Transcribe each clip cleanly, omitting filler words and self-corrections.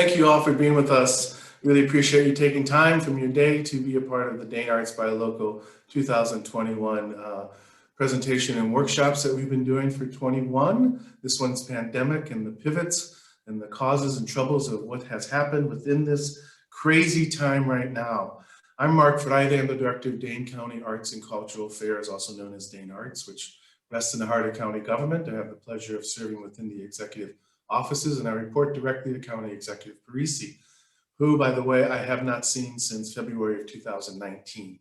Thank you all for being with us. Really appreciate you taking time from your day to be a part of the Dane Arts by Local 2021 presentation and workshops that we've been doing for 21. This one's pandemic and the pivots and the causes and troubles of what has happened within this crazy time right now. I'm Mark Friday. I'm the Director of Dane County Arts and Cultural Affairs, also known as Dane Arts, which rests in the heart of county government. I have the pleasure of serving within the executive offices, and I report directly to County Executive Parisi, who, by the way, I have not seen since February of 2019.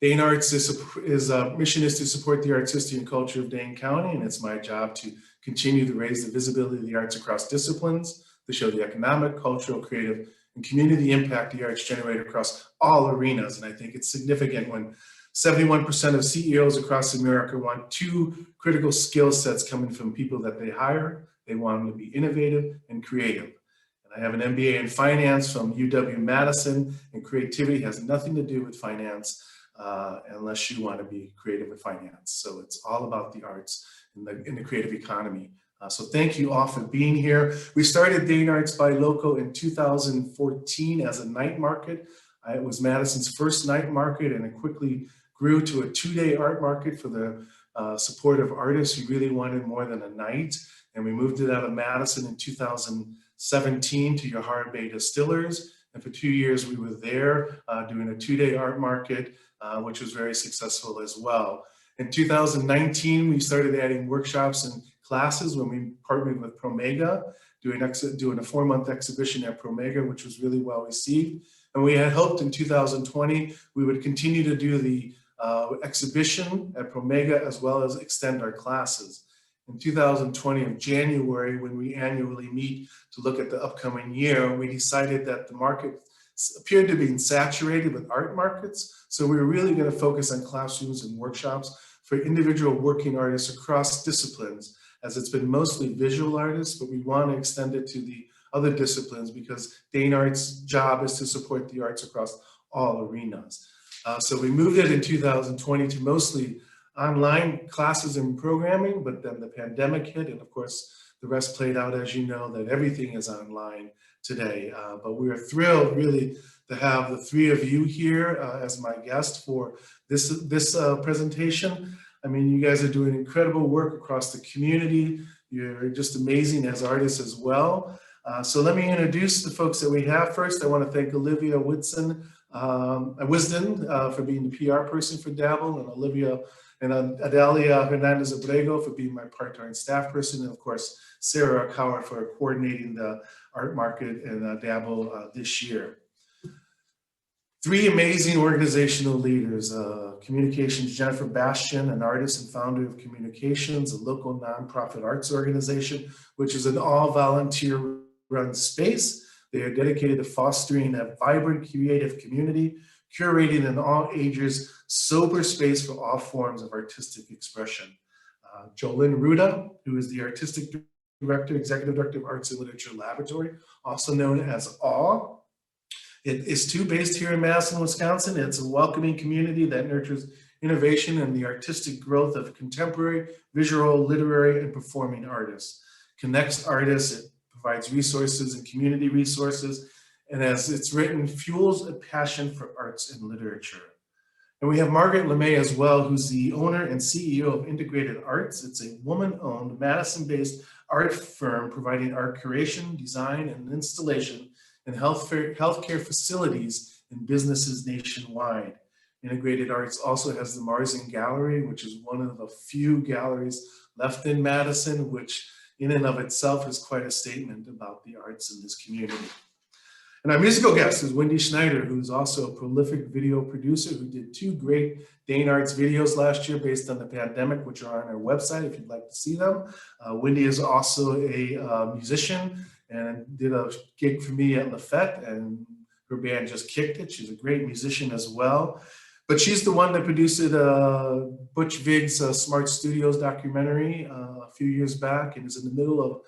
Dane Arts mission is to support the arts, history, and culture of Dane County, and it's my job to continue to raise the visibility of the arts across disciplines, to show the economic, cultural, creative, and community impact the arts generate across all arenas. And I think it's significant when 71% of CEOs across America want two critical skill sets coming from people that they hire. They want them to be innovative and creative. And I have an MBA in finance from UW-Madison, and creativity has nothing to do with finance unless you want to be creative with finance. So it's all about the arts in the creative economy. So thank you all for being here. We started Dane Arts by Local in 2014 as a night market. It was Madison's first night market, and it quickly grew to a 2-day art market for the support of artists who really wanted more than a night. And we moved it out of Madison in 2017 to Yahara Bay Distillers. And for 2 years, we were there doing a 2-day art market, which was very successful as well. In 2019, we started adding workshops and classes when we partnered with Promega, doing a 4-month exhibition at Promega, which was really well received. And we had hoped in 2020, we would continue to do the exhibition at Promega as well as extend our classes. In 2020 of January, when we annually meet to look at the upcoming year, we decided that the market appeared to be saturated with art markets. So we were really going to focus on classrooms and workshops for individual working artists across disciplines, as it's been mostly visual artists, but we want to extend it to the other disciplines because Dane Arts' job is to support the arts across all arenas. So we moved it in 2020 to mostly online classes and programming, but then the pandemic hit, and of course, the rest played out, as you know, that everything is online today. But we are thrilled, really, to have the three of you here as my guest for this presentation. I mean, you guys are doing incredible work across the community. You're just amazing as artists as well. So let me introduce the folks that we have. First, I want to thank Olivia Wisden for being the PR person for DABL, and Adalia Hernandez Abrego for being my part-time staff person, and of course, Sarah Coward for coordinating the art market and DABL this year. Three amazing organizational leaders, Communications, Jennifer Bastian, an artist and founder of Communications, a local nonprofit arts organization, which is an all-volunteer run space. They are dedicated to fostering a vibrant, creative community, curating in all ages, sober space for all forms of artistic expression. Jolyn Ruda, who is the Artistic Director, Executive Director of Arts and Literature Laboratory, also known as AWE. It is too based here in Madison, Wisconsin. It's a welcoming community that nurtures innovation and the artistic growth of contemporary, visual, literary, and performing artists. Connects artists, it provides resources and community resources, and as it's written, fuels a passion for arts and literature. And we have Margaret LeMay as well, who's the owner and CEO of Integrated Arts. It's a woman-owned, Madison-based art firm providing art curation, design, and installation in healthcare facilities and businesses nationwide. Integrated Arts also has the Marzin Gallery, which is one of the few galleries left in Madison, which in and of itself is quite a statement about the arts in this community. And our musical guest is Wendy Schneider, who's also a prolific video producer who did 2 great Dane Arts videos last year based on the pandemic, which are on our website if you'd like to see them. Wendy is also a musician and did a gig for me at Lafette, and her band just kicked it. She's a great musician as well. But she's the one that produced Butch Vig's Smart Studios documentary a few years back, and is in the middle of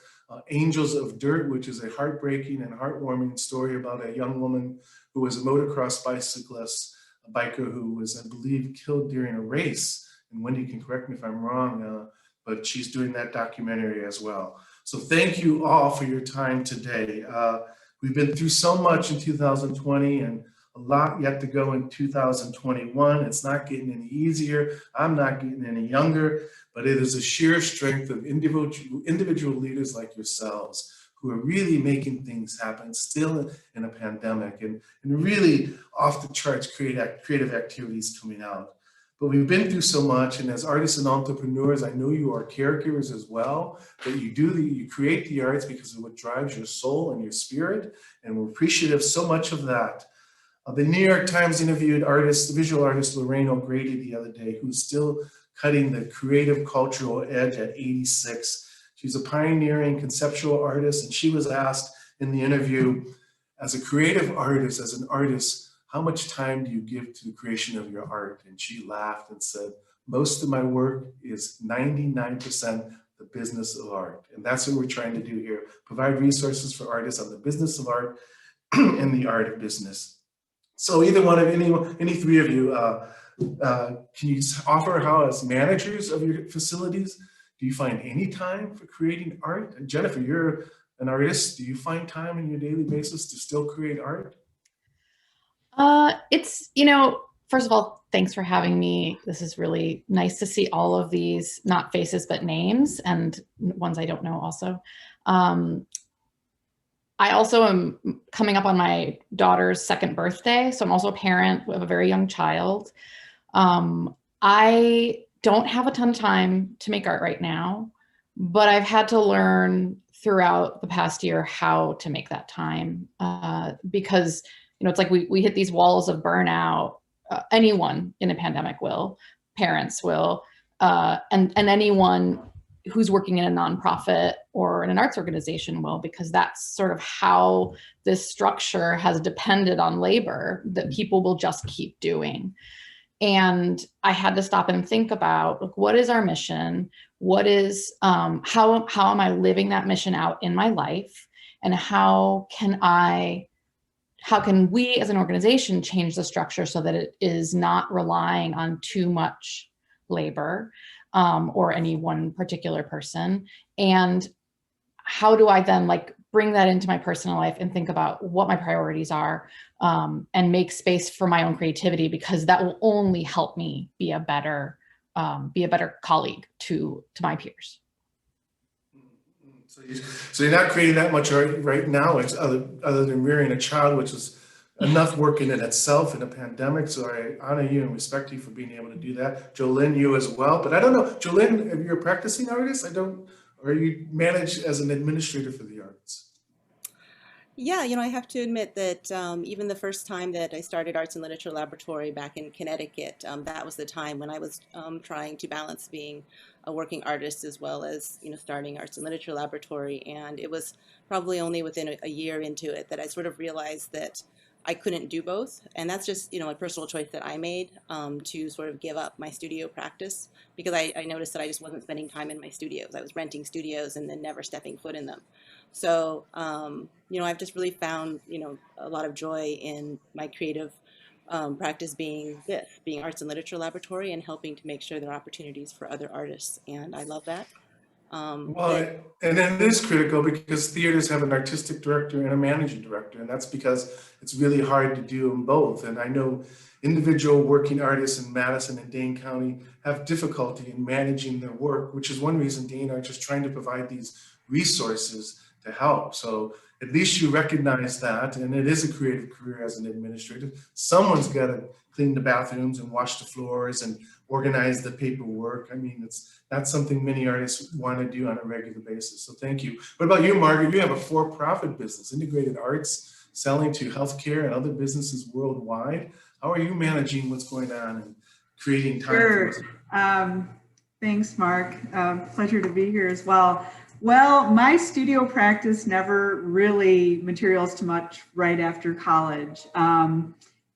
Angels of Dirt, which is a heartbreaking and heartwarming story about a young woman who was a motocross bicyclist, a biker who was, I believe, killed during a race. And Wendy can correct me if I'm wrong, but she's doing that documentary as well. So thank you all for your time today. We've been through so much in 2020 and a lot yet to go in 2021. It's not getting any easier. I'm not getting any younger, but it is a sheer strength of individual leaders like yourselves who are really making things happen still in a pandemic and really off the charts creative activities coming out. But we've been through so much, and as artists and entrepreneurs, I know you are caregivers as well, that you create the arts because of what drives your soul and your spirit, and we're appreciative so much of that. The New York Times interviewed visual artist Lorraine O'Grady the other day, who's still cutting the creative cultural edge at 86. She's a pioneering conceptual artist, and she was asked in the interview, as a creative artist, as an artist, how much time do you give to the creation of your art? And she laughed and said, most of my work is 99% the business of art. And that's what we're trying to do here, provide resources for artists on the business of art and the art of business. So either one of any three of you, can you offer how, as managers of your facilities, do you find any time for creating art? And Jennifer, you're an artist. Do you find time on your daily basis to still create art? It's, first of all, thanks for having me. This is really nice to see all of these, not faces, but names, and ones I don't know also. I also am coming up on my daughter's second birthday, so I'm also a parent of a very young child. I don't have a ton of time to make art right now, but I've had to learn throughout the past year how to make that time because it's like we hit these walls of burnout. Anyone in a pandemic will, parents will, and anyone who's working in a nonprofit or in an arts organization will, because that's sort of how this structure has depended on labor that people will just keep doing. And I had to stop and think about, like, what is our mission? What is, how am I living that mission out in my life? And how can we as an organization change the structure so that it is not relying on too much labor or any one particular person? And how do I then bring that into my personal life and think about what my priorities are and make space for my own creativity, because that will only help me be a better colleague to my peers. So you're not creating that much art right now, other than rearing a child, which is enough work in itself in a pandemic. So I honor you and respect you for being able to do that. Jolynn, you as well. But I don't know, Jolynn, if you're a practicing artist, or you manage as an administrator for the arts? Yeah, I have to admit that even the first time that I started Arts and Literature Laboratory back in Connecticut, that was the time when I was trying to balance being a working artist as well as, starting Arts and Literature Laboratory. And it was probably only within a year into it that I sort of realized that I couldn't do both. And that's just, a personal choice that I made to sort of give up my studio practice, because I noticed that I just wasn't spending time in my studios. I was renting studios and then never stepping foot in them. So, I've just really found, a lot of joy in my creative practice being Arts and Literature Laboratory and helping to make sure there are opportunities for other artists. And I love that. And it is critical because theaters have an artistic director and a managing director, and that's because it's really hard to do them both. And I know individual working artists in Madison and Dane County have difficulty in managing their work, which is one reason Dane Arts is trying to provide these resources to help. So at least you recognize that, and it is a creative career as an administrator. Someone's got to clean the bathrooms and wash the floors and organize the paperwork. I mean, it's not something many artists want to do on a regular basis. So thank you. What about you, Margaret? You have a for-profit business, Integrated Arts, selling to healthcare and other businesses worldwide. How are you managing what's going on and creating time? Sure. Thanks, Mark. Pleasure to be here as well. Well, my studio practice never really materialized too much right after college.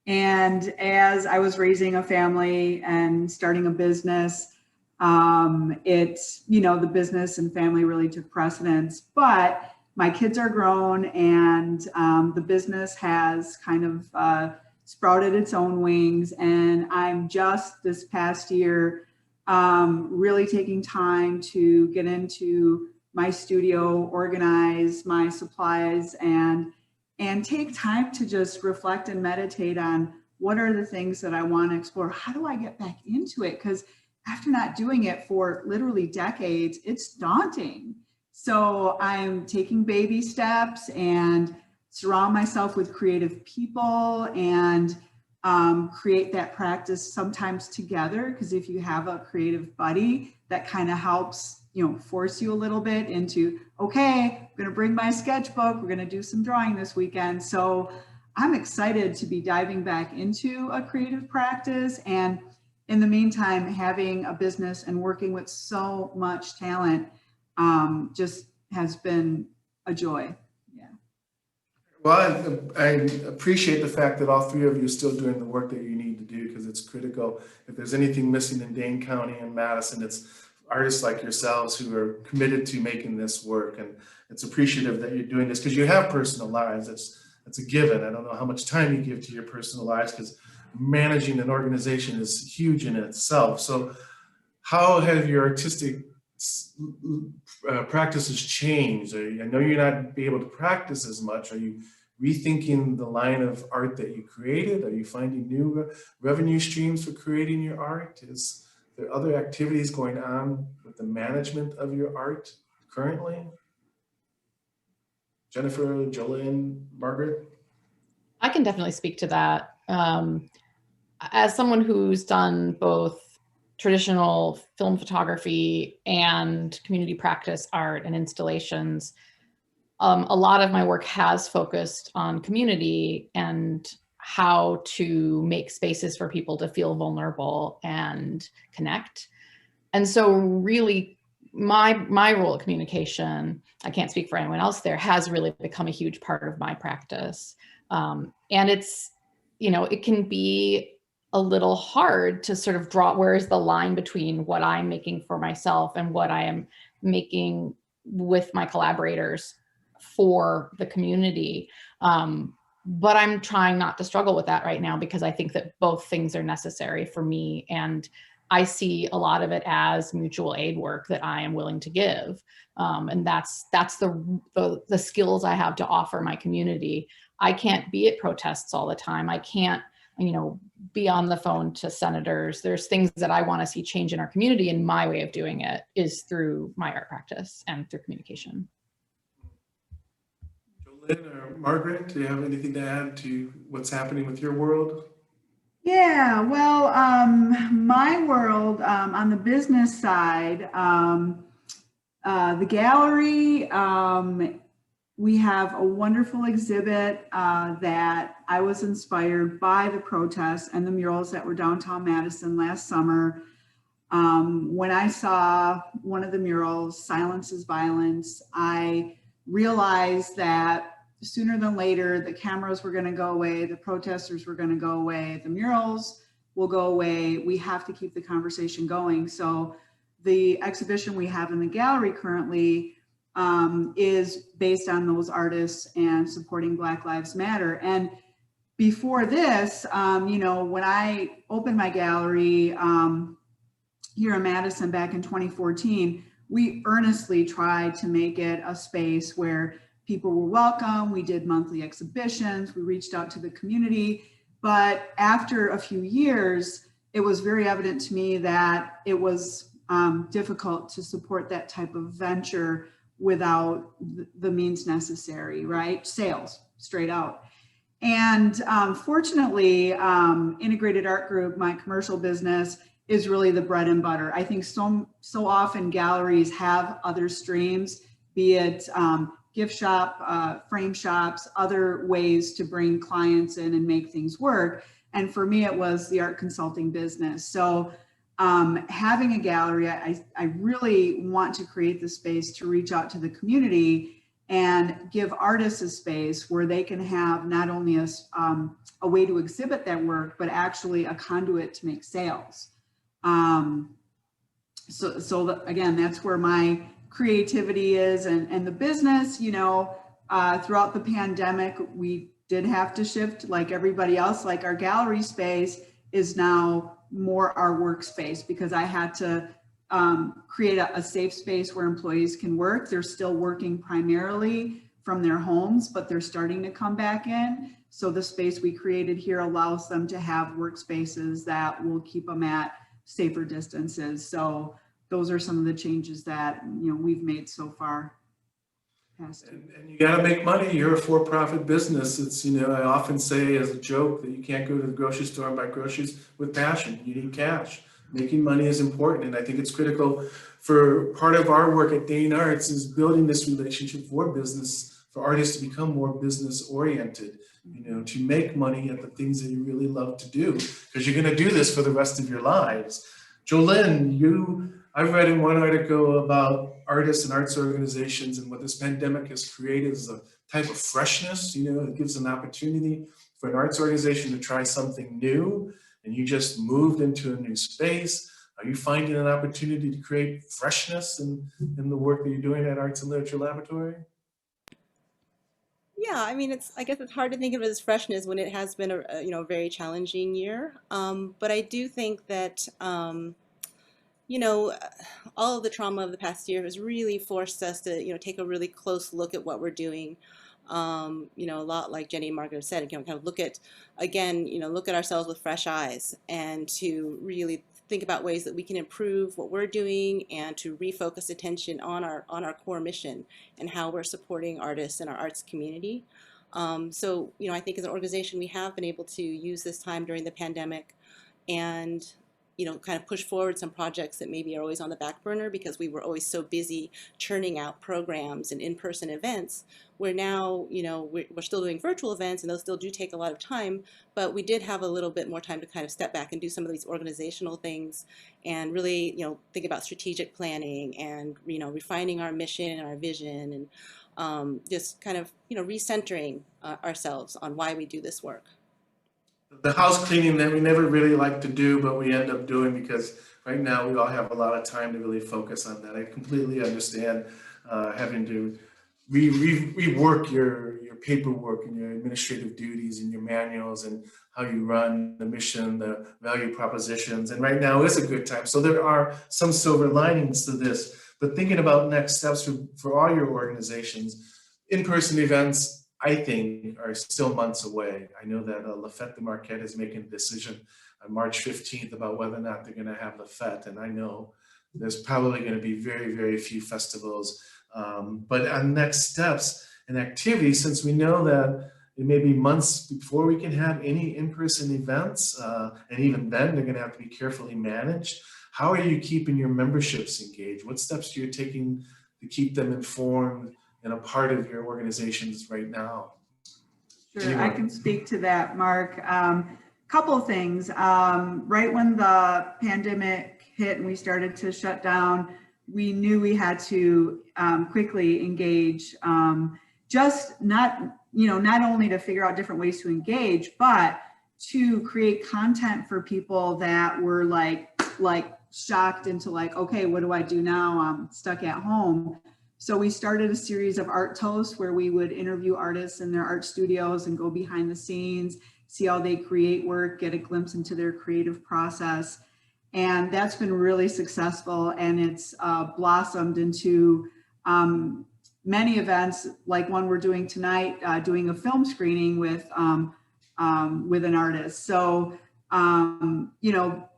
And as I was raising a family and starting a business, the business and family really took precedence. But my kids are grown, and the business has kind of sprouted its own wings. And I'm just this past year really taking time to get into my studio, organize my supplies, and take time to just reflect and meditate on what are the things that I want to explore. How do I get back into it? Because after not doing it for literally decades, it's daunting. So I'm taking baby steps and surround myself with creative people and create that practice sometimes together. Because if you have a creative buddy, that kind of helps, force you a little bit into, okay, I'm going to bring my sketchbook. We're going to do some drawing this weekend. So I'm excited to be diving back into a creative practice. And in the meantime, having a business and working with so much talent just has been a joy. Yeah. Well, I appreciate the fact that all three of you are still doing the work that you need to do, because it's critical. If there's anything missing in Dane County and Madison, it's artists like yourselves who are committed to making this work. And it's appreciative that you're doing this, because you have personal lives. It's a given. I don't know how much time you give to your personal lives, because managing an organization is huge in itself. So how have your artistic practices changed? I know you're not able to practice as much. Are you rethinking the line of art that you created? Are you finding new revenue streams for creating your art? Is there other activities going on with the management of your art currently? Jennifer, Jolene, Margaret? I can definitely speak to that. As someone who's done both traditional film photography and community practice art and installations, a lot of my work has focused on community and how to make spaces for people to feel vulnerable and connect. And so really my role of communication, I can't speak for anyone else there, has really become a huge part of my practice. And it's, it can be a little hard to sort of draw, where's the line between what I'm making for myself and what I am making with my collaborators for the community. But I'm trying not to struggle with that right now, because I think that both things are necessary for me. And I see a lot of it as mutual aid work that I am willing to give. And that's the skills I have to offer my community. I can't be at protests all the time. I can't, be on the phone to senators. There's things that I want to see change in our community, and my way of doing it is through my art practice and through communication. Jolene or Margaret, do you have anything to add to what's happening with your world? Yeah, well, my world on the business side, the gallery, we have a wonderful exhibit that I was inspired by the protests and the murals that were downtown Madison last summer. When I saw one of the murals, Silence is Violence, I realized that sooner than later, the cameras were going to go away, the protesters were going to go away, the murals will go away. We have to keep the conversation going. So the exhibition we have in the gallery currently is based on those artists and supporting Black Lives Matter. And before this, when I opened my gallery here in Madison back in 2014, we earnestly tried to make it a space where people were welcome. We did monthly exhibitions. We reached out to the community. But after a few years, it was very evident to me that it was difficult to support that type of venture without the means necessary, right? Sales, straight out. And fortunately, Integrated Art Group, my commercial business, is really the bread and butter. I think so often galleries have other streams, be it gift shop, frame shops, other ways to bring clients in and make things work. And for me, it was the art consulting business. So having a gallery, I really want to create the space to reach out to the community and give artists a space where they can have not only a way to exhibit their work, but actually a conduit to make sales. So again, that's where my creativity is, and the business, throughout the pandemic, we did have to shift like everybody else. Like our gallery space is now more our workspace, because I had to create a safe space where employees can work. They're still working primarily from their homes, but they're starting to come back in. So the space we created here allows them to have workspaces that will keep them at safer distances. So those are some of the changes that, you know, we've made so far. And you got to make money. You're a for-profit business. It's, you know, I often say as a joke that you can't go to the grocery store and buy groceries with passion. You need cash. Making money is important, and I think it's critical for part of our work at Dane Arts is building this relationship for business, for artists to become more business oriented, you know, to make money at the things that you really love to do, because you're going to do this for the rest of your lives. Jolene, I've read in one article about artists and arts organizations and what this pandemic has created is a type of freshness. You know, it gives an opportunity for an arts organization to try something new, and you just moved into a new space. Are you finding an opportunity to create freshness in the work that you're doing at Arts and Literature Laboratory? Yeah, I mean, I guess it's hard to think of it as freshness when it has been a you know, very challenging year. But I do think that, you know, all of the trauma of the past year has really forced us to, you know, take a really close look at what we're doing. You know, a lot like Jenny and Margaret said, you know, kind of look at, again, you know, look at ourselves with fresh eyes and to really think about ways that we can improve what we're doing and to refocus attention on our core mission and how we're supporting artists in our arts community. So, you know, I think as an organization, we have been able to use this time during the pandemic and, you know, kind of push forward some projects that maybe are always on the back burner because we were always so busy churning out programs and in-person events, where now, you know, we're still doing virtual events and those still do take a lot of time, but we did have a little bit more time to kind of step back and do some of these organizational things and really, you know, think about strategic planning and, you know, refining our mission and our vision and just kind of, you know, recentering ourselves on why we do this work. The house cleaning that we never really like to do, but we end up doing because right now we all have a lot of time to really focus on that. I completely understand having to rework your paperwork and your administrative duties and your manuals and how you run the mission, the value propositions. And right now is a good time. So there are some silver linings to this. But thinking about next steps for all your organizations, in-person events, I think, are still months away. I know that La Fête de Marquette is making a decision on March 15th about whether or not they're going to have La Fête. And I know there's probably going to be very, very few festivals. But on next steps and activities, since we know that it may be months before we can have any in-person events, and even then they're going to have to be carefully managed. How are you keeping your memberships engaged? What steps are you taking to keep them informed and a part of your organizations right now? Sure, I can speak to that, Mark. Couple of things. Right when the pandemic hit and we started to shut down, we knew we had to quickly engage, just not only to figure out different ways to engage, but to create content for people that were like shocked into like, okay, what do I do now? I'm stuck at home. So we started a series of art toasts where we would interview artists in their art studios and go behind the scenes, see how they create work, get a glimpse into their creative process. And that's been really successful, and it's blossomed into many events, like one we're doing tonight, doing a film screening with an artist. So, you know,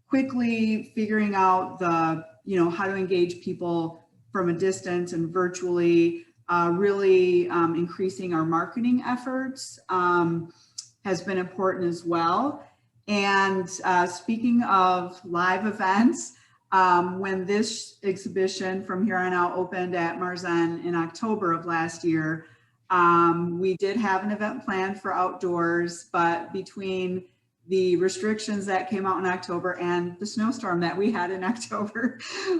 quickly figuring out how to engage people from a distance and virtually, really increasing our marketing efforts has been important as well. And speaking of live events, when this exhibition from here on out opened at Marzen in October of last year, we did have an event planned for outdoors, but between the restrictions that came out in October and the snowstorm that we had in October,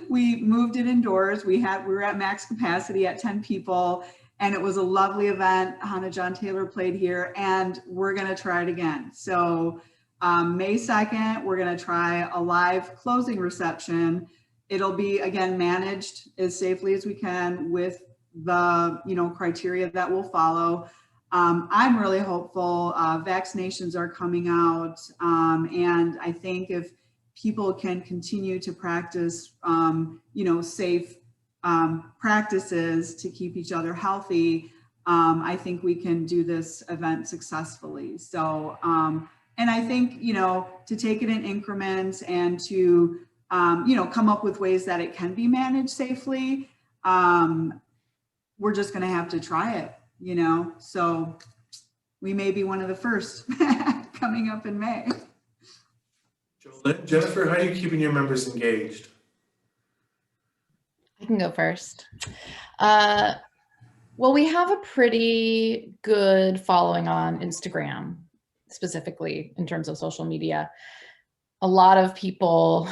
we moved it indoors. We were at max capacity at 10 people, and it was a lovely event. Hannah John Taylor played here, and we're gonna try it again. So May 2nd, we're gonna try a live closing reception. It'll be, again, managed as safely as we can with the criteria that we'll follow. I'm really hopeful. Vaccinations are coming out, and I think if people can continue to practice, safe practices to keep each other healthy, I think we can do this event successfully. So, and I think, to take it in increments and to, come up with ways that it can be managed safely. We're just going to have to try it, so we may be one of the first coming up in May. Jennifer, how are you keeping your members engaged? I can go first. Well, we have a pretty good following on Instagram, specifically in terms of social media. A lot of people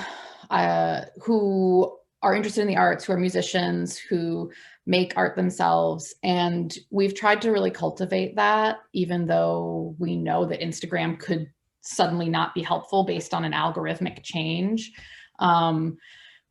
who are interested in the arts, who are musicians, who make art themselves. And we've tried to really cultivate that, even though we know that Instagram could suddenly not be helpful based on an algorithmic change.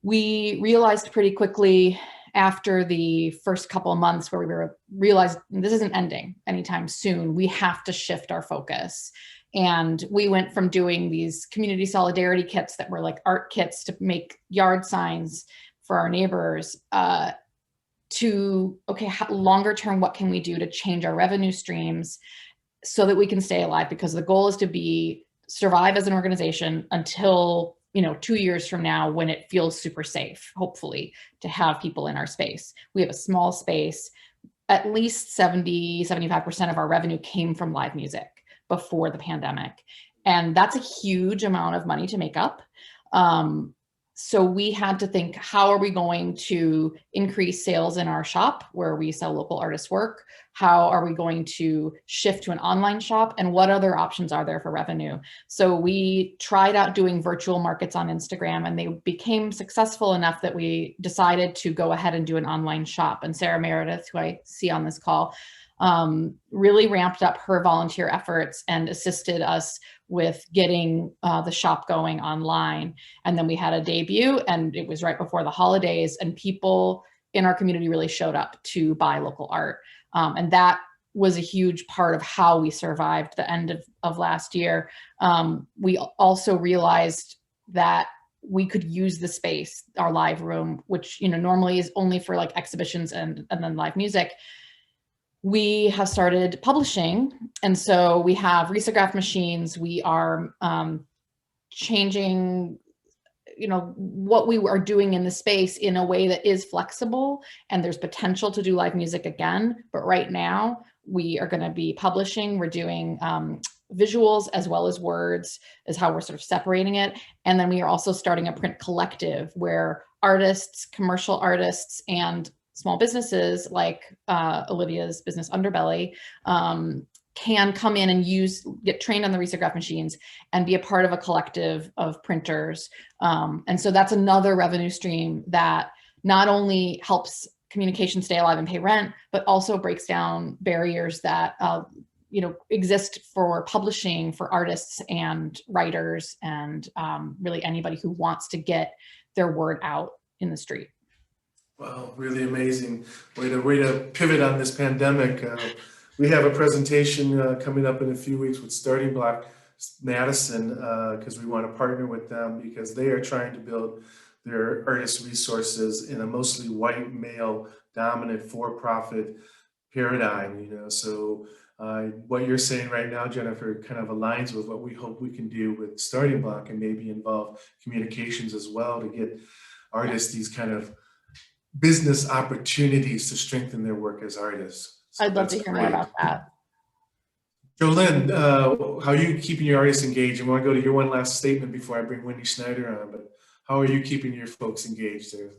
We realized pretty quickly after the first couple of months where we realized this isn't ending anytime soon, we have to shift our focus. And we went from doing these community solidarity kits that were like art kits to make yard signs for our neighbors, to, okay, longer term, what can we do to change our revenue streams so that we can stay alive? Because the goal is to survive as an organization until 2 years from now, when it feels super safe, hopefully, to have people in our space. We have a small space. At least 75% of our revenue came from live music before the pandemic. And that's a huge amount of money to make up. So we had to think, how are we going to increase sales in our shop where we sell local artists' work? How are we going to shift to an online shop? And what other options are there for revenue? So we tried out doing virtual markets on Instagram, and they became successful enough that we decided to go ahead and do an online shop. And Sarah Meredith, who I see on this call, really ramped up her volunteer efforts and assisted us with getting the shop going online. And then we had a debut, and it was right before the holidays, and people in our community really showed up to buy local art. And that was a huge part of how we survived the end of last year. We also realized that we could use the space, our live room, which normally is only for like exhibitions and then live music. We have started publishing. And so we have risograph machines. We are changing, what we are doing in the space in a way that is flexible, and there's potential to do live music again. But right now we are going to be publishing. We're doing visuals as well as words is how we're sort of separating it. And then we are also starting a print collective where artists, commercial artists, and small businesses like Olivia's business Underbelly can come in and get trained on the risograph machines and be a part of a collective of printers. And so that's another revenue stream that not only helps communication stay alive and pay rent, but also breaks down barriers that exist for publishing for artists and writers and really anybody who wants to get their word out in the street. Wow, really amazing way to pivot on this pandemic. We have a presentation coming up in a few weeks with Starting Block Madison, because we want to partner with them because they are trying to build their artist resources in a mostly white male dominant for-profit paradigm. So what you're saying right now, Jennifer, kind of aligns with what we hope we can do with Starting Block, and maybe involve communications as well to get artists these kind of business opportunities to strengthen their work as artists. So I'd love to hear more about that. Jolynn, how are you keeping your artists engaged? I want to go to your one last statement before I bring Wendy Schneider on, but how are you keeping your folks engaged there?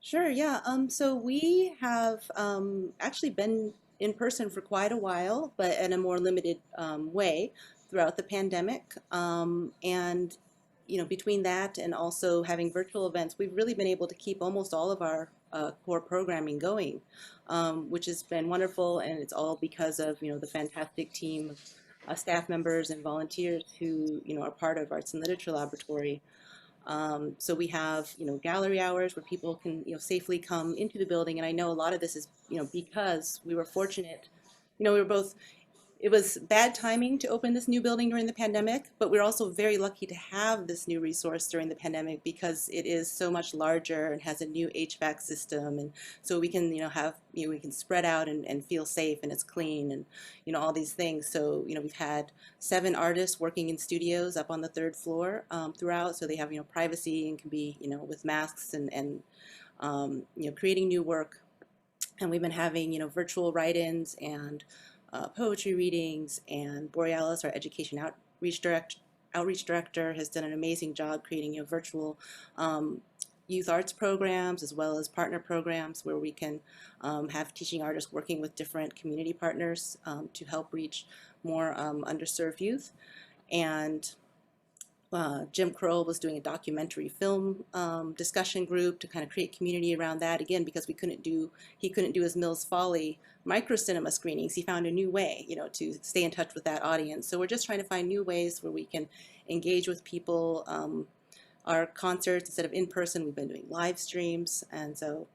Sure, yeah. So we have actually been in person for quite a while, but in a more limited way throughout the pandemic. And between that and also having virtual events, we've really been able to keep almost all of our core programming going, which has been wonderful. And it's all because of, the fantastic team of staff members and volunteers who, are part of Arts and Literature Laboratory. So we have, gallery hours where people can, safely come into the building. And I know a lot of this is, because we were fortunate, we were both it was bad timing to open this new building during the pandemic, but we're also very lucky to have this new resource during the pandemic because it is so much larger and has a new HVAC system, and so we can, we can spread out and feel safe, and it's clean, and all these things. So we've had 7 artists working in studios up on the 3rd floor throughout, so they have privacy and can be with masks and creating new work. And we've been having virtual write-ins and poetry readings, and Borealis, our education outreach director, has done an amazing job creating virtual youth arts programs as well as partner programs where we can have teaching artists working with different community partners to help reach more underserved youth. And Jim Kroll was doing a documentary film discussion group to kind of create community around that, again, because he couldn't do his Mills Folly micro cinema screenings. He found a new way, to stay in touch with that audience. So we're just trying to find new ways where we can engage with people. Our concerts, instead of in person, we've been doing live streams, and so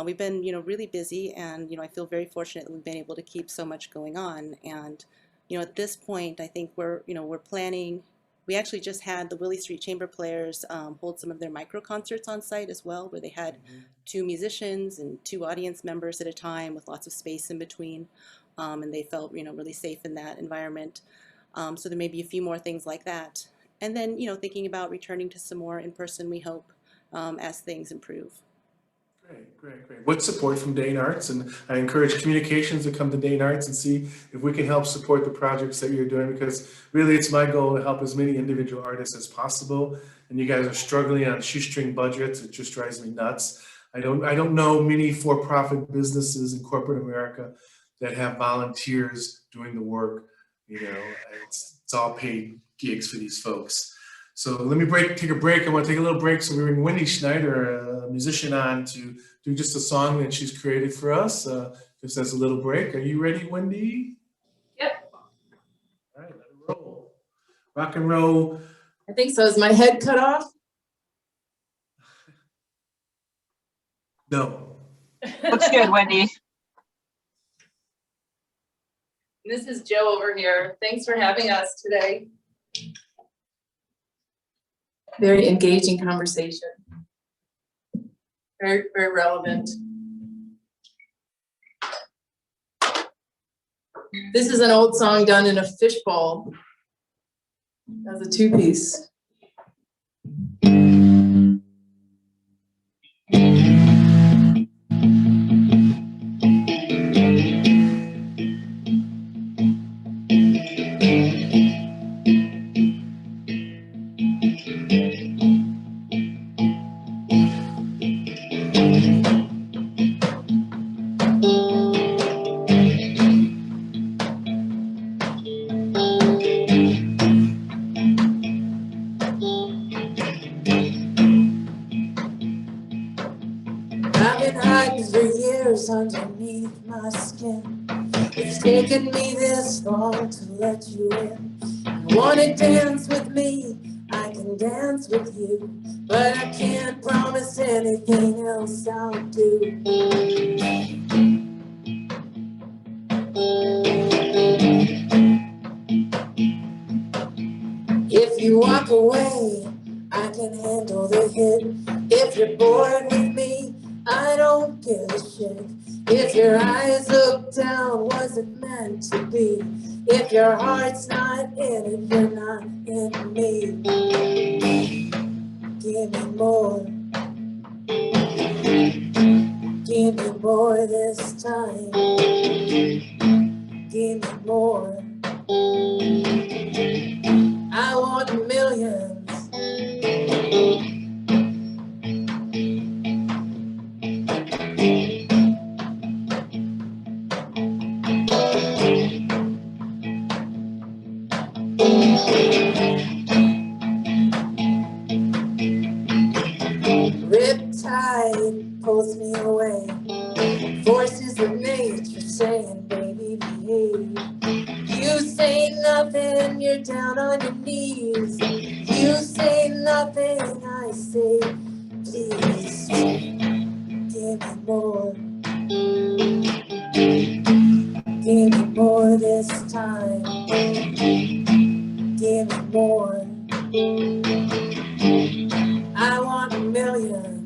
we've been, really busy, and I feel very fortunate that we've been able to keep so much going on. And at this point, I think we're planning. We actually just had the Willie Street Chamber Players hold some of their micro concerts on site as well, where they had 2 musicians and 2 audience members at a time with lots of space in between, and they felt really safe in that environment. So there may be a few more things like that, and then thinking about returning to some more in person, we hope, as things improve. Great. What support from Dane Arts? And I encourage communications to come to Dane Arts and see if we can help support the projects that you're doing, because really it's my goal to help as many individual artists as possible. And you guys are struggling on shoestring budgets. It just drives me nuts. I don't know many for-profit businesses in corporate America that have volunteers doing the work. It's all paid gigs for these folks. So let me take a break. I want to take a little break. So we bring Wendy Schneider, a musician, on to do just a song that she's created for us, just as a little break. Are you ready, Wendy? Yep. All right, let it roll. Rock and roll. I think so. Is my head cut off? No. Looks good, Wendy. This is Joe over here. Thanks for having us today. Very engaging conversation. Very, very relevant. This is an old song done in a fishbowl as a 2-piece. Underneath my skin, it's taken me this long to let you in. You wanna dance with me, I can dance with you, but I can't promise anything else I'll do. If you walk away, I can handle the hit. If you're bored with me, I don't give a shit. If your eyes look down, was it meant to be? If your heart's not in it, you're not in me. Give me more. Give me more this time. Give me more. I want millions. Riptide pulls me away. Forces of nature saying, baby, behave. You say nothing, you're down on your knees. You say nothing, I say, please. Give me more. Give me more than this time. Give me more. I want millions.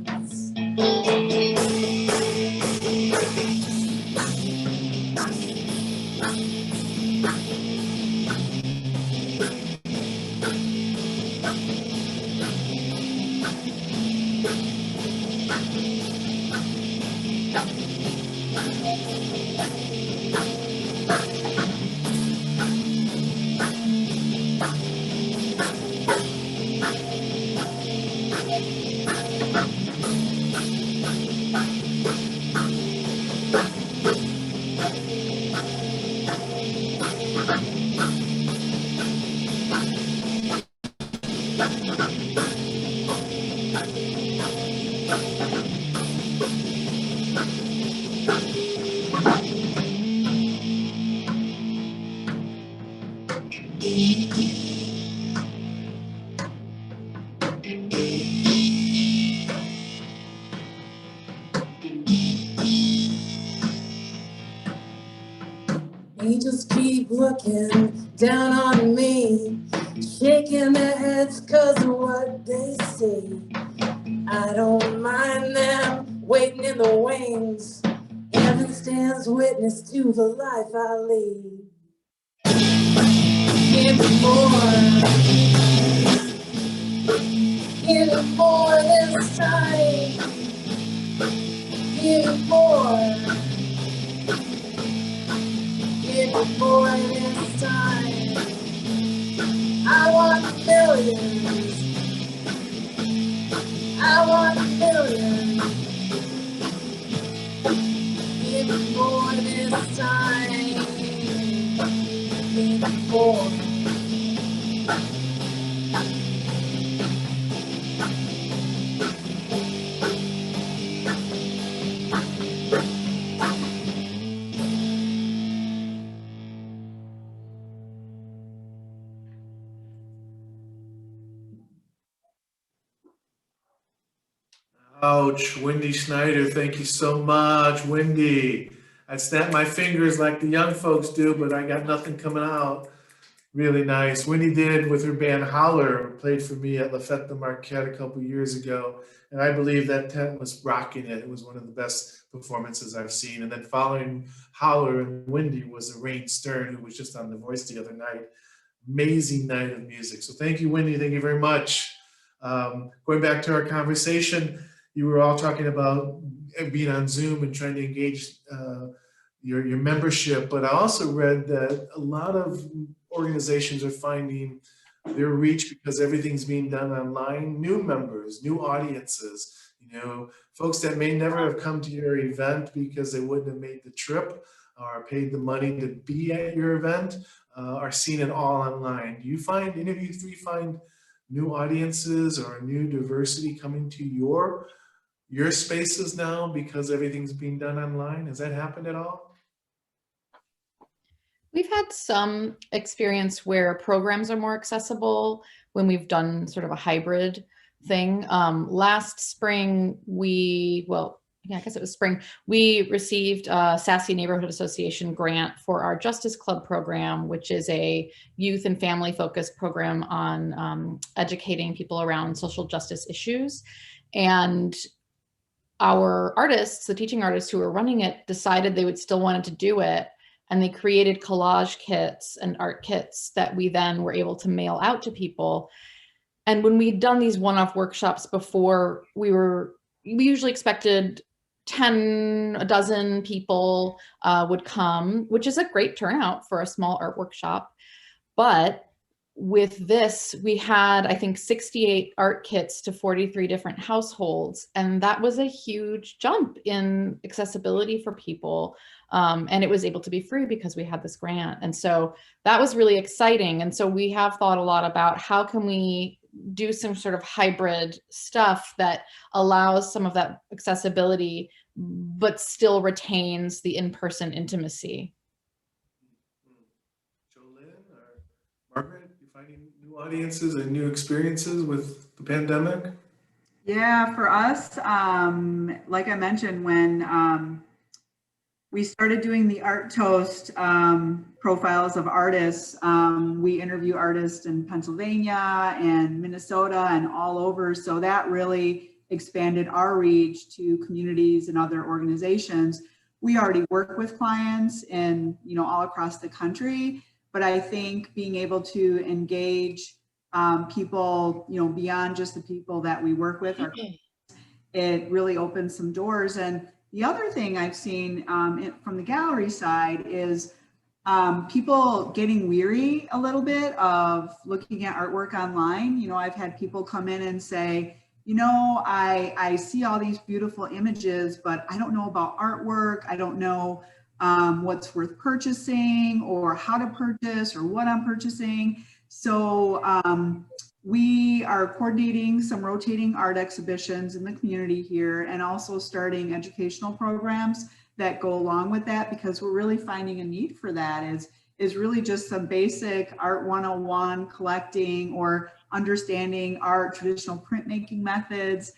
Angels keep looking down on me, shaking their heads 'cause of what they see. I don't mind them waiting in the wings. Heaven stands witness to the life I lead. Give me more. Give me more this time. Give me more. Give me more this time. I want millions. I want millions. Give me more this time. Give me more. Ouch, Wendy Schneider, thank you so much, Wendy. I'd snap my fingers like the young folks do, but I got nothing coming out. Really nice. Wendy did with her band Holler, played for me at La Fête de Marquette a couple years ago. And I believe that tent was rocking it. It was one of the best performances I've seen. And then following Holler and Wendy was Rain Stern, who was just on The Voice the other night. Amazing night of music. So thank you, Wendy. Thank you very much. Going back to our conversation, you were all talking about being on Zoom and trying to engage your membership, but I also read that a lot of organizations are finding their reach because everything's being done online. New members, new audiences, you know, folks that may never have come to your event because they wouldn't have made the trip or paid the money to be at your event, are seeing it all online. Do you find, any of you three find new audiences or new diversity coming to your spaces now because everything's being done online? Has that happened at all? We've had some experience where programs are more accessible when we've done sort of a hybrid thing. Last spring, I guess it was spring, we received a Sassy Neighborhood Association grant for our Justice Club program, which is a youth and family focused program on educating people around social justice issues. And our artists, the teaching artists who were running it, decided they would still wanted to do it. And they created collage kits and art kits that we then were able to mail out to people. And when we'd done these one-off workshops before, we usually expected 10, a dozen people would come, which is a great turnout for a small art workshop. But with this, we had, I think, 68 art kits to 43 different households. And that was a huge jump in accessibility for people. And it was able to be free because we had this grant. And so that was really exciting. And so we have thought a lot about how can we do some sort of hybrid stuff that allows some of that accessibility, but still retains the in-person intimacy. Jolynn or Margaret, you finding new audiences and new experiences with the pandemic? Yeah, for us, like I mentioned, when we started doing the Art Toast profiles of artists. We interview artists in Pennsylvania and Minnesota and all over. So that really expanded our reach to communities and other organizations. We already work with clients and, you know, all across the country, but I think being able to engage people, you know, beyond just the people that we work with, it really opens some doors. And the other thing I've seen from the gallery side is people getting weary a little bit of looking at artwork online. You know, I've had people come in and say, you know, I see all these beautiful images, but I don't know about artwork. I don't know what's worth purchasing or how to purchase or what I'm purchasing. So we are coordinating some rotating art exhibitions in the community here and also starting educational programs that go along with that, because we're really finding a need for that is really just some basic art 101 collecting or understanding art, traditional printmaking methods.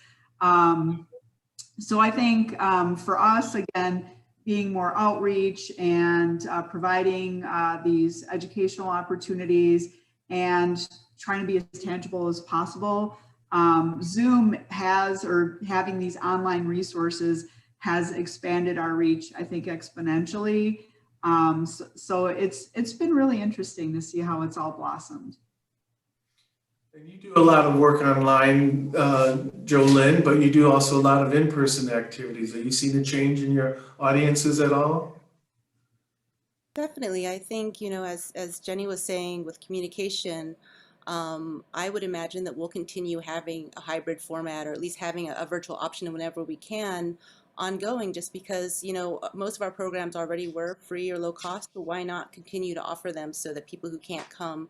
So I think for us, again, being more outreach and providing these educational opportunities and trying to be as tangible as possible. Zoom has, or having these online resources has expanded our reach, I think, exponentially. So it's been really interesting to see how it's all blossomed. And you do a lot of work online, Jolynn, but you do also a lot of in-person activities. Are you seeing a change in your audiences at all? Definitely. I think, you know, as Jenny was saying with communication, I would imagine that we'll continue having a hybrid format, or at least having a virtual option whenever we can, ongoing, just because, you know, most of our programs already were free or low cost, but why not continue to offer them so that people who can't come,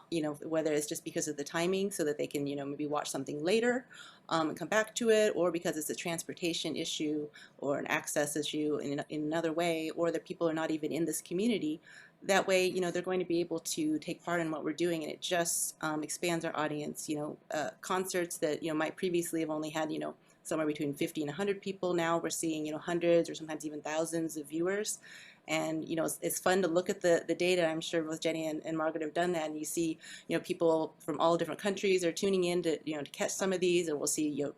you know, whether it's just because of the timing so that they can, you know, maybe watch something later and come back to it, or because it's a transportation issue or an access issue in another way, or that people are not even in this community. That way, you know, they're going to be able to take part in what we're doing, and it just expands our audience. You know, concerts that, you know, might previously have only had, you know, somewhere between 50 and 100 people. Now we're seeing, you know, hundreds or sometimes even thousands of viewers. And, you know, it's fun to look at the data. I'm sure both Jenny and Margaret have done that. And you see, you know, people from all different countries are tuning in to, you know, to catch some of these. And we'll see, you know,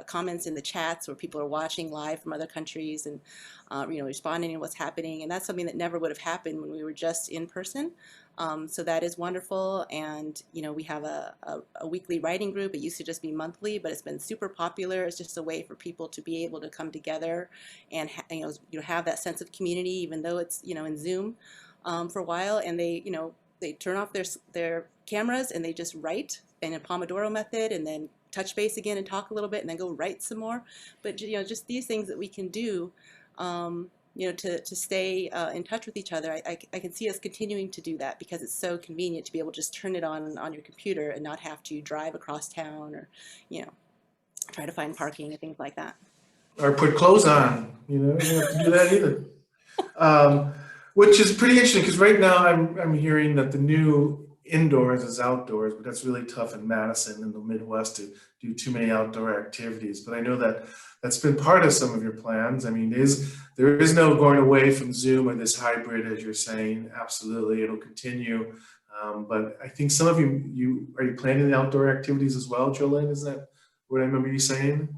comments in the chats where people are watching live from other countries and, you know, responding to what's happening. And that's something that never would have happened when we were just in person. So that is wonderful. And, you know, we have a weekly writing group. It used to just be monthly, but it's been super popular. It's just a way for people to be able to come together and, you know, have that sense of community, even though it's, you know, in Zoom for a while. And they, you know, they turn off their cameras and they just write in a Pomodoro method, and then touch base again and talk a little bit and then go write some more. But, you know, just these things that we can do, you know, to stay in touch with each other. I can see us continuing to do that because it's so convenient to be able to just turn it on your computer and not have to drive across town or, you know, try to find parking and things like that. Or put clothes on, you know, you don't have to do that either. Which is pretty interesting, because right now I'm hearing that the new indoors is outdoors, but that's really tough in Madison in the Midwest to do too many outdoor activities. But I know that that's been part of some of your plans. I mean, there is no going away from Zoom or this hybrid, as you're saying. Absolutely, it'll continue. But I think some of you are you planning the outdoor activities as well, Jolynn? Is that what I remember you saying?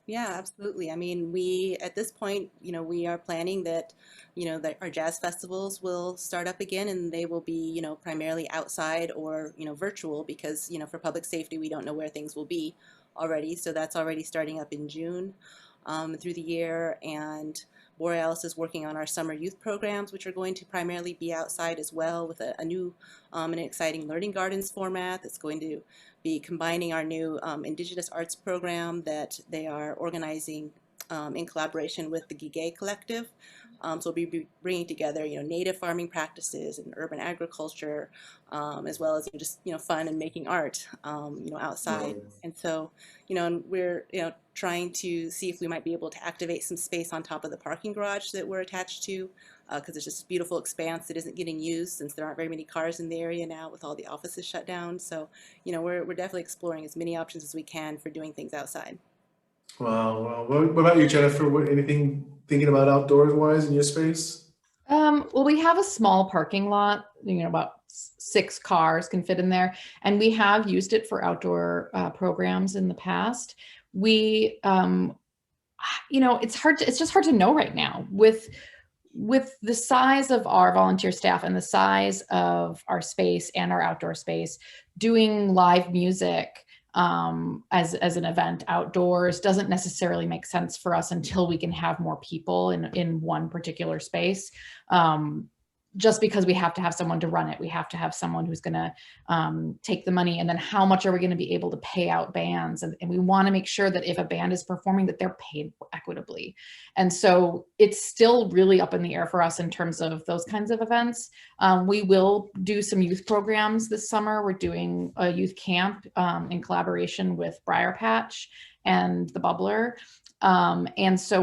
Yeah, absolutely. I mean, we, at this point, you know, we are planning that, you know, that our jazz festivals will start up again, and they will be, you know, primarily outside or, you know, virtual, because, you know, for public safety, we don't know where things will be already. So that's already starting up in June through the year. And Borealis is working on our summer youth programs, which are going to primarily be outside as well, with a new and exciting learning gardens format that's going to be combining our new Indigenous arts program that they are organizing in collaboration with the Gigay Collective. So we'll be bringing together, you know, native farming practices and urban agriculture, as well as, you know, just, you know, fun and making art, you know, outside. Right. And so, you know, and we're, you know, trying to see if we might be able to activate some space on top of the parking garage that we're attached to, because it's just a beautiful expanse that isn't getting used since there aren't very many cars in the area now with all the offices shut down. So, you know, we're definitely exploring as many options as we can for doing things outside. Well, what about you, Jennifer? Anything thinking about outdoors wise in your space? Well, we have a small parking lot, about 6 cars can fit in there, and we have used it for outdoor programs in the past. We, it's just hard to know right now with the size of our volunteer staff and the size of our space and our outdoor space. Doing live music as an event outdoors doesn't necessarily make sense for us until we can have more people in one particular space. Just because we have to have someone to run it, we have to have someone who's going to take the money, and then how much are we going to be able to pay out bands, and we want to make sure that if a band is performing that they're paid equitably. And so it's still really up in the air for us in terms of those kinds of events. We will do some youth programs this summer. We're doing a youth camp in collaboration with Briar Patch and the Bubbler, and so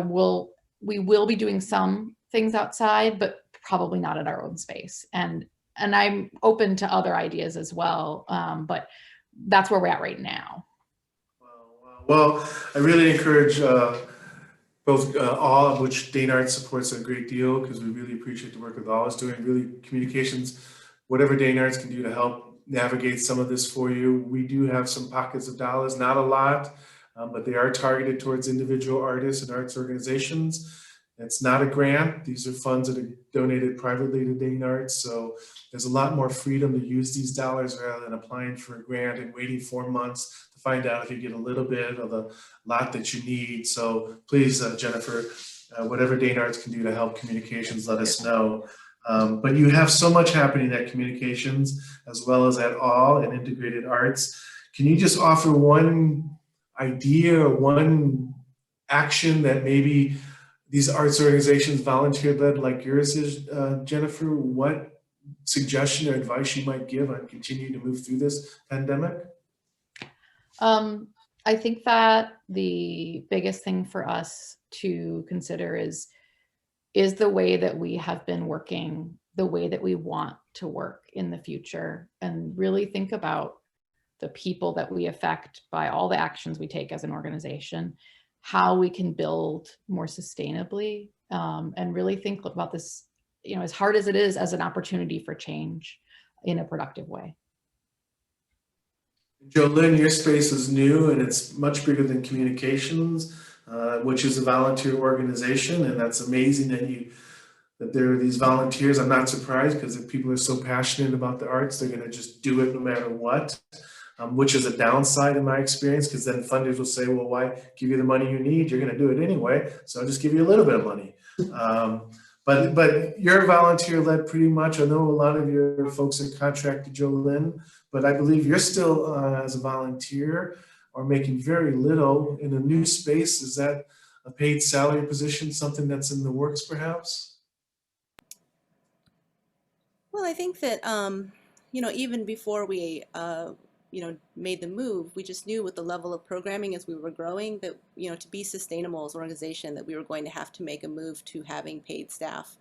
we will be doing some things outside, but probably not at our own space. And I'm open to other ideas as well, but that's where we're at right now. Well, I really encourage both all of which Dane Arts supports a great deal, because we really appreciate the work that all is doing. Really, communications, whatever Dane Arts can do to help navigate some of this for you. We do have some pockets of dollars, not a lot, but they are targeted towards individual artists and arts organizations. It's not a grant. These are funds that are donated privately to Dane Arts. So there's a lot more freedom to use these dollars rather than applying for a grant and waiting 4 months to find out if you get a little bit of the lot that you need. So please, Jennifer, whatever Dane Arts can do to help communications, let us know. But you have so much happening at communications as well as at all and integrated arts. Can you just offer one idea or one action that maybe these arts organizations, volunteer-led like yours is, Jennifer, what suggestion or advice you might give on continuing to move through this pandemic? I think that the biggest thing for us to consider is the way that we have been working, the way that we want to work in the future, and really think about the people that we affect by all the actions we take as an organization, how we can build more sustainably, and really think about this, as hard as it is, as an opportunity for change in a productive way. Jolynn, your space is new and it's much bigger than communications, which is a volunteer organization, and that's amazing that there are these volunteers. I'm not surprised, because if people are so passionate about the arts, they're going to just do it no matter what. Which is a downside in my experience, because then funders will say, well, why give you the money you need? You're going to do it anyway, so I'll just give you a little bit of money. But you're volunteer-led pretty much. I know a lot of your folks are contracted, Jolynn, but I believe you're still, as a volunteer, or making very little in a new space. Is that a paid salary position, something that's in the works perhaps? Well, I think that, even before we made the move, we just knew with the level of programming as we were growing that, to be sustainable as an organization, that we were going to have to make a move to having paid staff.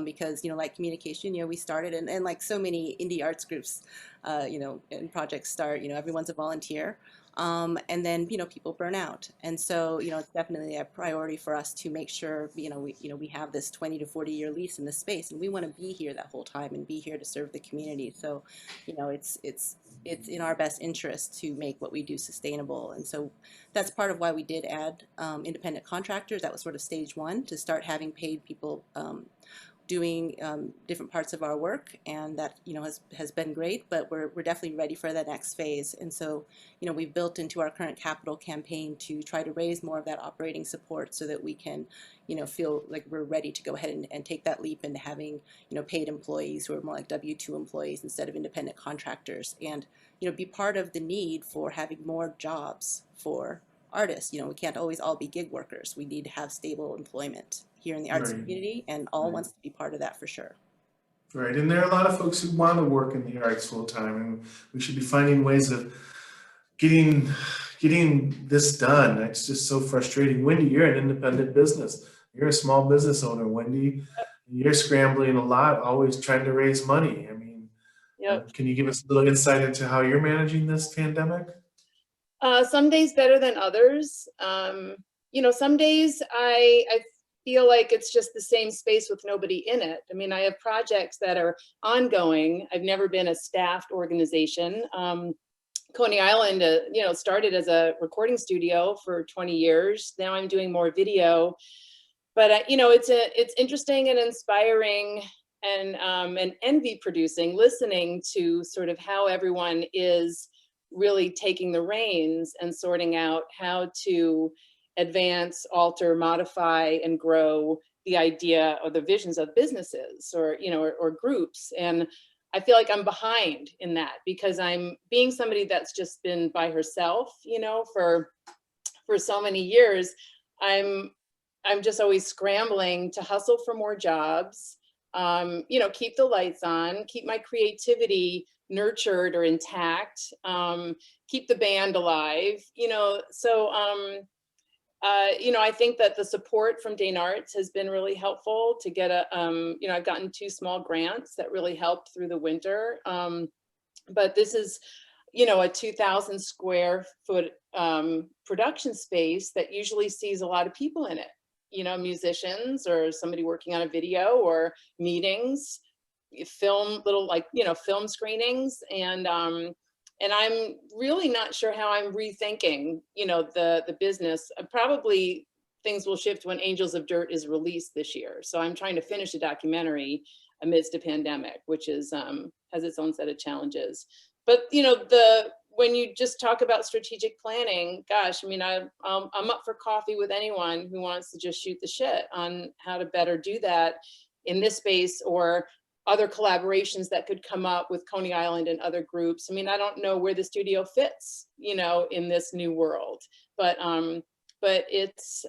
Because, like communication, we started, and like so many indie arts groups, and projects start, everyone's a volunteer. And then, people burn out. And so, it's definitely a priority for us to make sure, we have this 20 to 40 year lease in this space, and we want to be here that whole time and be here to serve the community. So, it's in our best interest to make what we do sustainable. And so that's part of why we did add independent contractors. That was sort of stage one, to start having paid people doing different parts of our work, and that has been great. But we're definitely ready for that next phase. And so we've built into our current capital campaign to try to raise more of that operating support, so that we can feel like we're ready to go ahead and take that leap into having paid employees who are more like W-2 employees instead of independent contractors, and be part of the need for having more jobs for artists. We can't always all be gig workers. We need to have stable employment here in the arts community, and all wants to be part of that for sure. Right, and there are a lot of folks who want to work in the arts full time, and we should be finding ways of getting this done. It's just so frustrating. Wendy, you're an independent business. You're a small business owner, Wendy. You're scrambling a lot, always trying to raise money. I mean, can you give us a little insight into how you're managing this pandemic? Some days better than others. You know, some days I feel like it's just the same space with nobody in it. I mean, I have projects that are ongoing. I've never been a staffed organization. Coney Island, you know, started as a recording studio for 20 years. Now I'm doing more video, but you know, it's interesting and inspiring and envy producing, listening to sort of how everyone is really taking the reins and sorting out how to advance, alter, modify, and grow the idea or the visions of businesses or, you know, or groups. And I feel like I'm behind in that because I'm being somebody that's just been by herself, you know, for so many years. I'm just always scrambling to hustle for more jobs, you know, keep the lights on, keep my creativity nurtured or intact, keep the band alive, you know. So, you know, I think that the support from Dane Arts has been really helpful to get a, you know, I've gotten 2 small grants that really helped through the winter. But this is, you know, a 2,000 square foot production space that usually sees a lot of people in it, you know, musicians or somebody working on a video or meetings, film, little like, you know, film screenings. And I'm really not sure how I'm rethinking, you know, the business. Probably things will shift when Angels of Dirt is released this year. So I'm trying to finish a documentary amidst a pandemic, which is has its own set of challenges. But you know, when you just talk about strategic planning, gosh, I mean, I'm up for coffee with anyone who wants to just shoot the shit on how to better do that in this space or other collaborations that could come up with Coney Island and other groups. I mean, I don't know where the studio fits, you know, in this new world, but it's,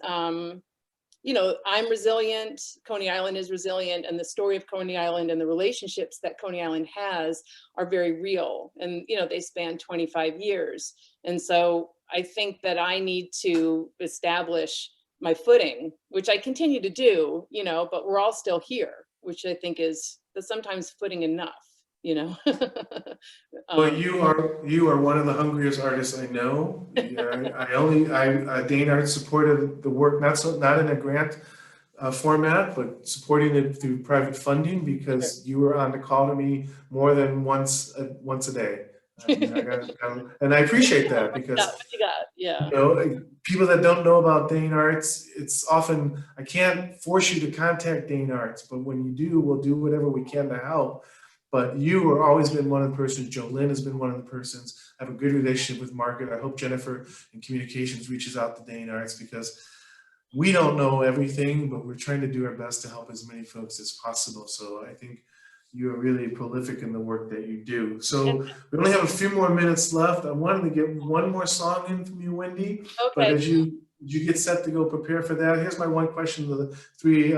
you know, I'm resilient, Coney Island is resilient, and the story of Coney Island and the relationships that Coney Island has are very real. And, you know, they span 25 years. And so I think that I need to establish my footing, which I continue to do, you know, but we're all still here, which I think is sometimes footing enough, you know. Well, you are one of the hungriest artists I know. Dane Arts supported the work, not in a grant format, but supporting it through private funding because you were on the call to me more than once a day. And I appreciate that because what you got? Yeah. you know, people that don't know about Dane Arts, it's often, I can't force you to contact Dane Arts, but when you do, we'll do whatever we can to help. But you have always been one of the persons, Jolynn has been one of the persons, I have a good relationship with Margaret. I hope Jennifer in communications reaches out to Dane Arts because we don't know everything, but we're trying to do our best to help as many folks as possible. So I think you are really prolific in the work that you do. So we only have a few more minutes left. I wanted to get one more song in from you, Wendy. Okay. But as you get set to go prepare for that, here's my one question to the 3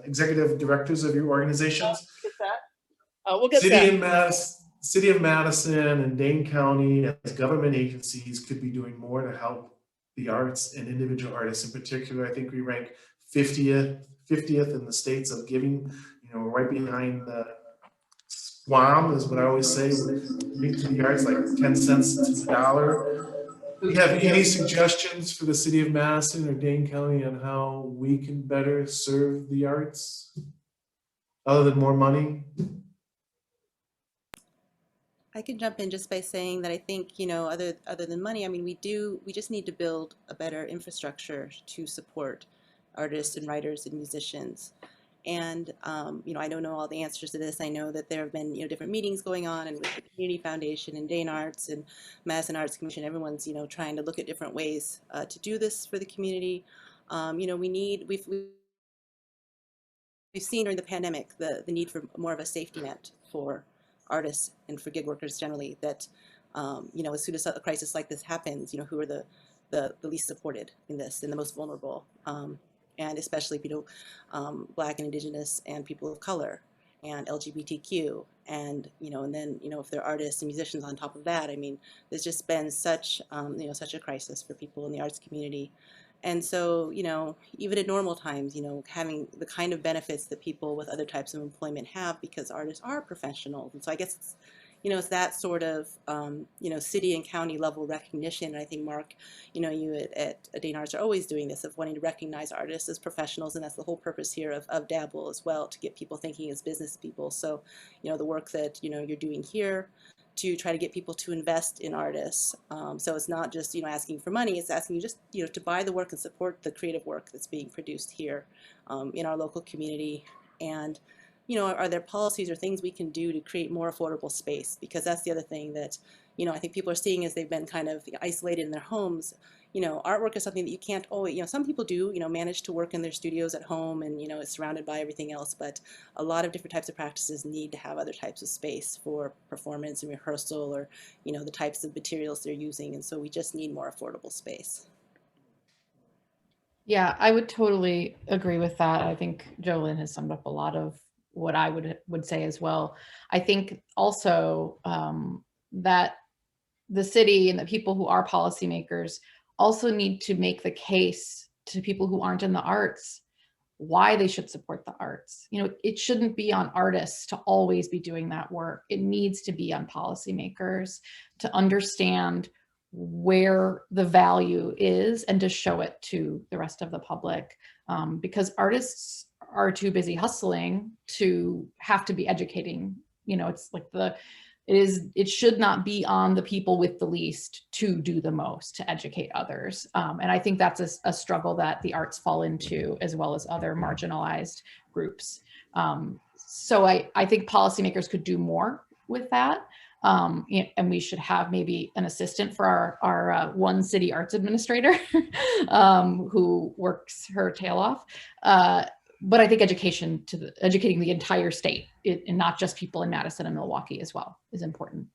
executive directors of your organizations. We'll get that. City of Madison and Dane County as government agencies could be doing more to help the arts and individual artists in particular. I think we rank 50th in the states of giving, you know, right behind the SWAM is what I always say, giving to the arts like 10 cents to the dollar. Do you have any suggestions for the City of Madison or Dane County on how we can better serve the arts other than more money? I can jump in just by saying that I think, you know, other than money, I mean, we just need to build a better infrastructure to support artists and writers and musicians. And, you know, I don't know all the answers to this. I know that there have been, you know, different meetings going on and with the Community Foundation and Dane Arts and Madison Arts Commission, everyone's, you know, trying to look at different ways to do this for the community. You know, we've seen during the pandemic the need for more of a safety net for artists and for gig workers generally, that you know, as soon as a crisis like this happens, you know, who are the least supported in this and the most vulnerable, and especially, you know, Black and Indigenous and people of color and LGBTQ, and you know, and then, you know, if they're artists and musicians on top of that, I mean, there's just been such you know, such a crisis for people in the arts community. And so, you know, even at normal times, you know, having the kind of benefits that people with other types of employment have, because artists are professionals. And so I guess it's, it's that sort of, city and county level recognition. And I think, Mark, you at Dane Arts are always doing this, of wanting to recognize artists as professionals. And that's the whole purpose here of DABL as well, to get people thinking as business people. So, the work that, you're doing here to try to get people to invest in artists. So it's not just, asking for money, it's asking you just, to buy the work and support the creative work that's being produced here in our local community. And, are there policies or things we can do to create more affordable space? Because that's the other thing that, I think people are seeing as they've been kind of isolated in their homes. Artwork is something that you can't always, some people do, manage to work in their studios at home and, it's surrounded by everything else, but a lot of different types of practices need to have other types of space for performance and rehearsal, or, the types of materials they're using. And so we just need more affordable space. Yeah, I would totally agree with that. I think Jolyn has summed up a lot of what I would say as well. I think also that the city and the people who are policymakers also need to make the case to people who aren't in the arts why they should support the arts. It shouldn't be on artists to always be doing that work. It needs to be on policymakers to understand where the value is and to show it to the rest of the public, because artists are too busy hustling to have to be educating. It's like it should not be on the people with the least to do the most to educate others. And I think that's a struggle that the arts fall into, as well as other marginalized groups. So I think policymakers could do more with that. And we should have maybe an assistant for our one city arts administrator who works her tail off. But I think educating the entire state, and not just people in Madison and Milwaukee as well, is important.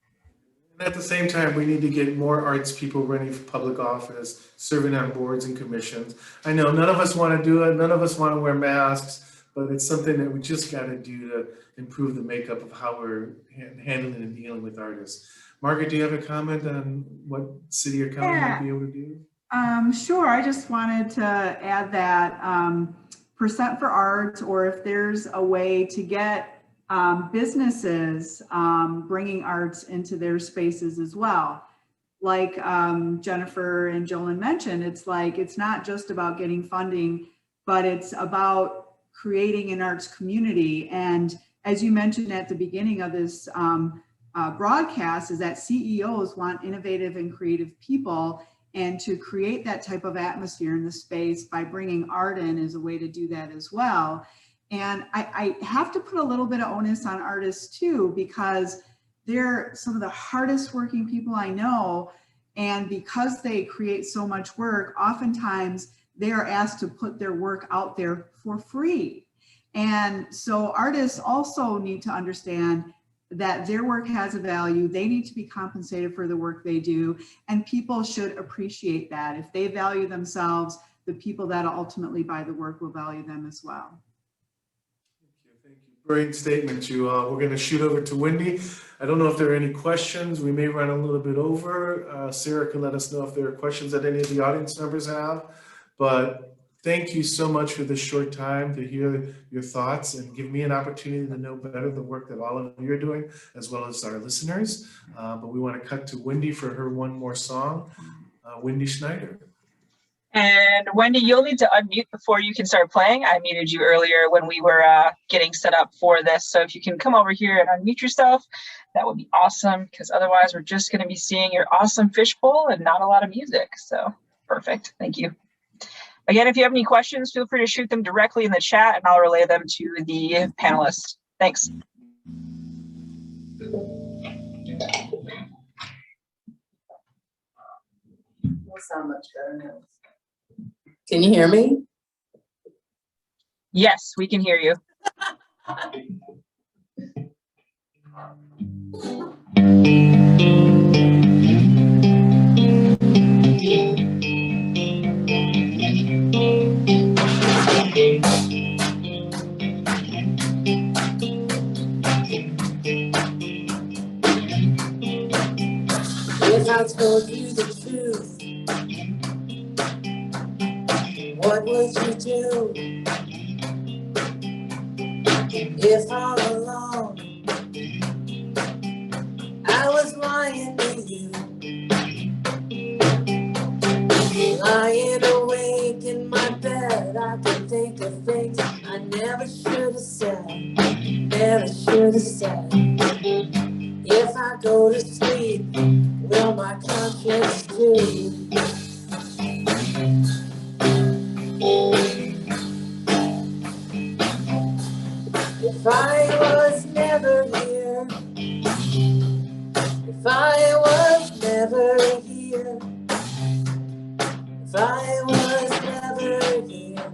And at the same time, we need to get more arts people running for public office, serving on boards and commissions. I know none of us want to do it. None of us want to wear masks, but it's something that we just got to do to improve the makeup of how we're handling and dealing with artists. Margaret, do you have a comment on what city or county might be able to do? Sure. I just wanted to add that percent for arts, or if there's a way to get businesses bringing arts into their spaces as well. Like Jennifer and Jolyn mentioned, it's not just about getting funding, but it's about creating an arts community. And as you mentioned at the beginning of this broadcast, is that CEOs want innovative and creative people, and to create that type of atmosphere in the space by bringing art in is a way to do that as well. And I have to put a little bit of onus on artists too, because they're some of the hardest working people I know. And because they create so much work, oftentimes they are asked to put their work out there for free. And so artists also need to understand that their work has a value. They need to be compensated for the work they do, and people should appreciate that. If they value themselves, the people that ultimately buy the work will value them as well. Thank you. Great statement, you all. We're going to shoot over to Wendy. I don't know if there are any questions. We may run a little bit over. Sarah can let us know if there are questions that any of the audience members have. But thank you so much for this short time to hear your thoughts and give me an opportunity to know better the work that all of you are doing, as well as our listeners. But we want to cut to Wendy for her one more song, Wendy Schneider. And Wendy, you'll need to unmute before you can start playing. I muted you earlier when we were getting set up for this. So if you can come over here and unmute yourself, that would be awesome, because otherwise we're just going to be seeing your awesome fishbowl and not a lot of music. So perfect. Thank you. Again, if you have any questions, feel free to shoot them directly in the chat and I'll relay them to the panelists. Thanks. We'll sound much better now. Can you hear me? Yes, we can hear you. If I told you the truth, what would you do? If all along I sad. If I go to sleep, will my conscience too? If I was never here, if I was never here, if I was never here,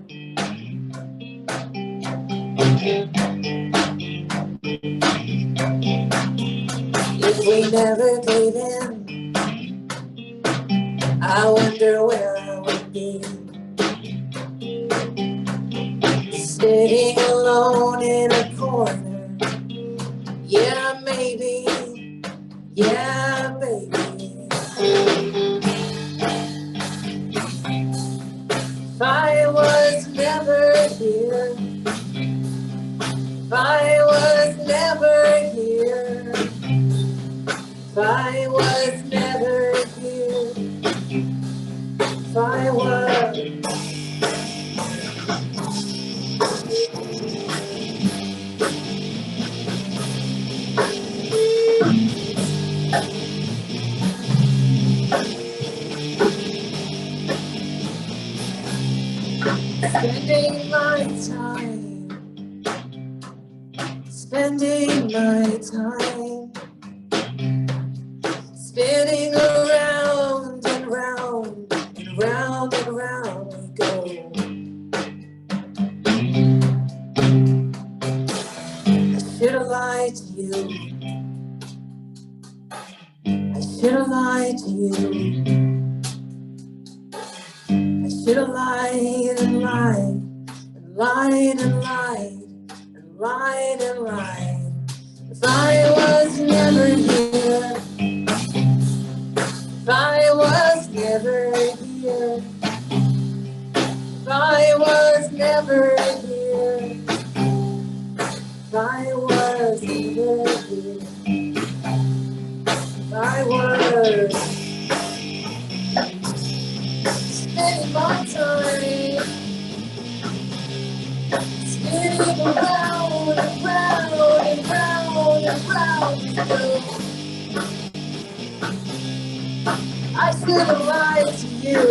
if we never gave in, I wonder where I would be. Sitting alone in a corner, yeah, maybe, yeah, baby. If I was never here, if I was never here, if I was never here, if I was. Spending my time, spending my time, spinning around and round and round and round we go. I should have lied to you. I should have lied to you. I should have lied and lied and lied and lied and lied and lied. If I was never here, if I was never here, if I was never here, if I was never here, if I was spending my time spinning around and round and round and round we go. I should have lied to you.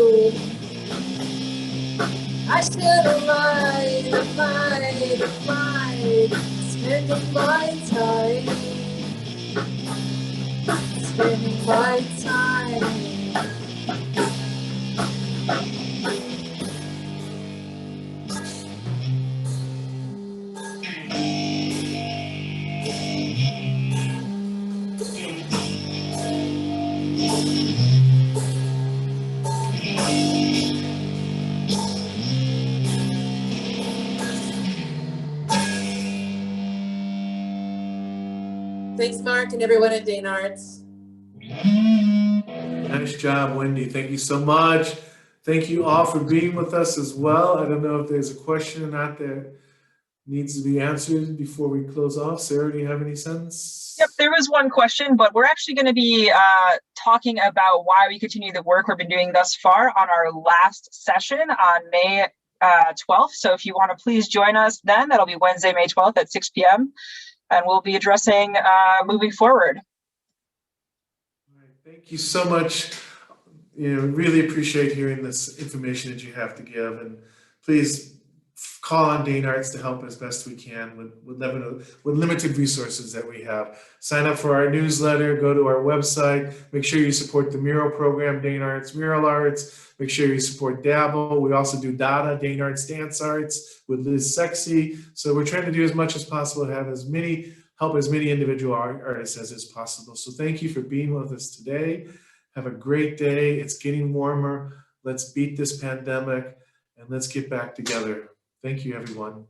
I should have lied and lied and lied, spending my time, spending my time. Thanks, Mark, and everyone at Dane Arts. Nice job, Wendy. Thank you so much. Thank you all for being with us as well. I don't know if there's a question or not that needs to be answered before we close off. Sarah, do you have any sense? Yep, there was one question, but we're actually going to be talking about why we continue the work we've been doing thus far on our last session on May 12th. So if you want to please join us then, that'll be Wednesday, May 12th at 6 p.m. And we'll be addressing moving forward. All right, thank you so much. Really appreciate hearing this information that you have to give. And please call on Dane Arts to help as best we can with limited resources that we have. Sign up for our newsletter, go to our website, make sure you support the mural program, Dane Arts Mural Arts. Make sure you support DABL. We also do DADA, Dane Arts Dance Arts, with Liz Sexy. So we're trying to do as much as possible to have help as many individual artists as is possible. So thank you for being with us today. Have a great day. It's getting warmer. Let's beat this pandemic and let's get back together. Thank you, everyone.